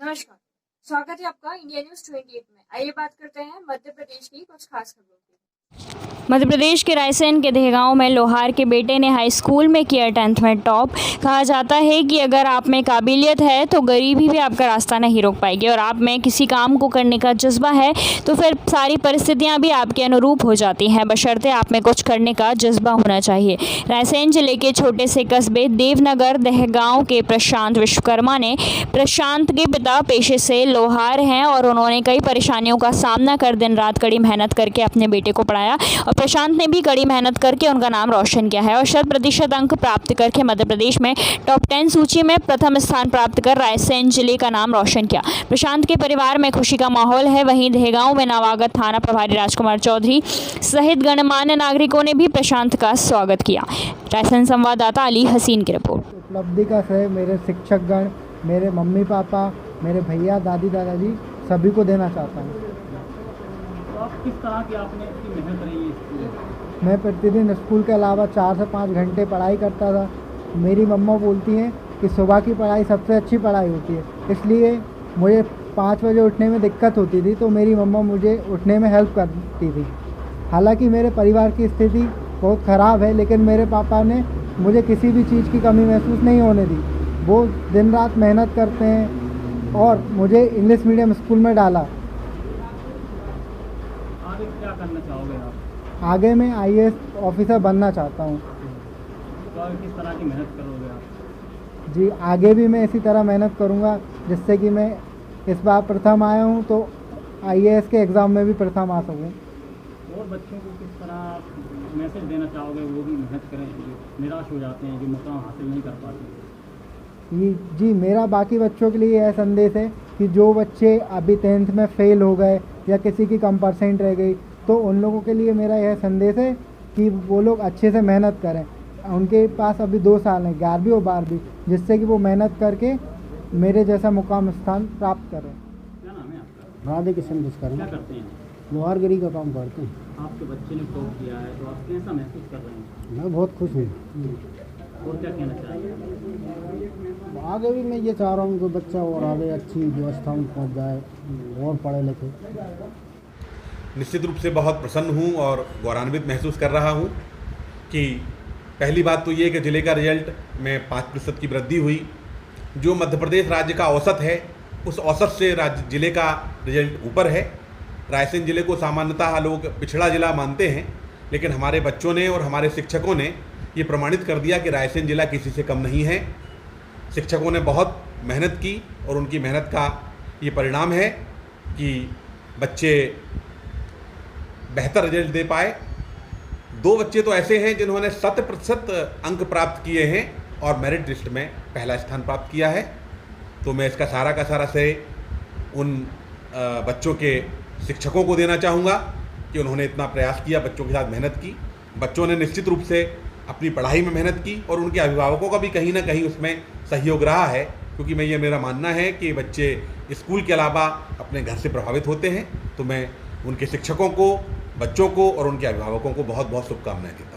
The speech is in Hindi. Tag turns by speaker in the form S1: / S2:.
S1: नमस्कार, स्वागत है आपका इंडिया न्यूज 28 में। आइए बात करते हैं मध्य प्रदेश की कुछ खास खबरों की। मध्य प्रदेश के रायसेन के देहगांव में लोहार के बेटे ने हाई स्कूल में किया 10th में टॉप। कहा जाता है कि अगर आप में काबिलियत है तो गरीबी भी आपका रास्ता नहीं रोक पाएगी, और आप में किसी काम को करने का जज्बा है तो फिर सारी परिस्थितियां भी आपके अनुरूप हो जाती हैं, बशर्ते आप में कुछ करने का जज्बा होना चाहिए। रायसेन जिले के छोटे से कस्बे देवनगर देहगांव के प्रशांत विश्वकर्मा ने, प्रशांत के पिता पेशे से लोहार हैं और उन्होंने कई परेशानियों का सामना कर दिन रात कड़ी मेहनत करके अपने बेटे को पढ़ाया, और प्रशांत ने भी कड़ी मेहनत करके उनका नाम रोशन किया है और 100% अंक प्राप्त करके मध्य प्रदेश में टॉप 10 सूची में प्रथम स्थान प्राप्त कर रायसेन जिले का नाम रोशन किया। प्रशांत के परिवार में खुशी का माहौल है। वहीं देहगांव में नवागत थाना प्रभारी राजकुमार चौधरी सहित गणमान्य नागरिकों ने भी प्रशांत का स्वागत किया। रायसेन संवाददाता अली हसीन की रिपोर्ट।
S2: उपलब्धि का श्रेय मेरे शिक्षकगण, मेरे मम्मी पापा, मेरे भैया दादी दादाजी सभी को देना चाहता हूँ।
S3: तो आप किस तरह की आपने इतनी मेहनत रही है स्कूल?
S2: मैं प्रतिदिन स्कूल के अलावा 4 से 5 घंटे पढ़ाई करता था। मेरी मम्मा बोलती हैं कि सुबह की पढ़ाई सबसे अच्छी पढ़ाई होती है, इसलिए मुझे 5 बजे उठने में दिक्कत होती थी तो मेरी मम्मा मुझे उठने में हेल्प करती थी। हालांकि मेरे परिवार की स्थिति बहुत ख़राब है, लेकिन मेरे पापा ने मुझे किसी भी चीज़ की कमी महसूस नहीं होने दी। वो दिन रात मेहनत करते हैं और मुझे इंग्लिश मीडियम स्कूल में डाला।
S3: आगे क्या करना चाहोगे आप?
S2: आगे मैं IAS ऑफिसर बनना चाहता हूँ।
S3: तो आगे किस तरह की मेहनत करोगे आप?
S2: जी, आगे भी मैं इसी तरह मेहनत करूँगा, जिससे कि मैं इस बार प्रथम आया हूँ तो IAS के एग्ज़ाम में भी प्रथम आ सकूँ।
S3: और बच्चों को किस तरह मैसेज देना चाहोगे वो भी मेहनत करें, जो निराश हो जाते हैं, जो मुकाम हासिल नहीं कर पाते?
S2: जी, मेरा बाकी बच्चों के लिए यह संदेश है कि जो बच्चे अभी 10th में फेल हो गए या किसी की कम परसेंट रह गई, तो उन लोगों के लिए मेरा यह संदेश है कि वो लोग अच्छे से मेहनत करें। उनके पास अभी 2 साल हैं, 11वीं और 12वीं, जिससे कि वो मेहनत करके मेरे जैसा मुकाम स्थान प्राप्त करें।
S3: क्या नाम है आपका?
S4: राधे किशन विश्वकर्मा।
S3: क्या करते हैं?
S4: लोहारगिरी का काम करते हैं।
S3: आपके बच्चे ने टॉप किया है तो आप कैसा महसूस कर रहे हैं?
S4: मैं बहुत खुश हूँ।
S3: और क्या कहना चाहिए?
S4: आगे भी मैं ये चाह रहा हूँ कि बच्चा और आगे अच्छी व्यवस्था में पहुँच जाए और पढ़े लिखे।
S5: निश्चित रूप से बहुत प्रसन्न हूँ और गौरवान्वित महसूस कर रहा हूँ कि पहली बात तो ये कि ज़िले का रिजल्ट में 5% की वृद्धि हुई। जो मध्य प्रदेश राज्य का औसत है, उस औसत से ज़िले का रिजल्ट ऊपर है। रायसेन ज़िले को सामान्यतः लोग पिछड़ा ज़िला मानते हैं, लेकिन हमारे बच्चों ने और हमारे शिक्षकों ने ये प्रमाणित कर दिया कि रायसेन ज़िला किसी से कम नहीं है। शिक्षकों ने बहुत मेहनत की और उनकी मेहनत का ये परिणाम है कि बच्चे बेहतर रिजल्ट दे पाए। 2 बच्चे तो ऐसे हैं जिन्होंने 100% अंक प्राप्त किए हैं और मेरिट लिस्ट में पहला स्थान प्राप्त किया है। तो मैं इसका सारा का सारा श्रेय उन बच्चों के शिक्षकों को देना चाहूँगा कि उन्होंने इतना प्रयास किया, बच्चों के साथ मेहनत की। बच्चों ने निश्चित रूप से अपनी पढ़ाई में मेहनत की और उनके अभिभावकों का भी कहीं ना कहीं उसमें सहयोग रहा है, क्योंकि ये मेरा मानना है कि बच्चे स्कूल के अलावा अपने घर से प्रभावित होते हैं। तो मैं उनके शिक्षकों को, बच्चों को और उनके अभिभावकों को बहुत बहुत शुभकामनाएं देता हूँ।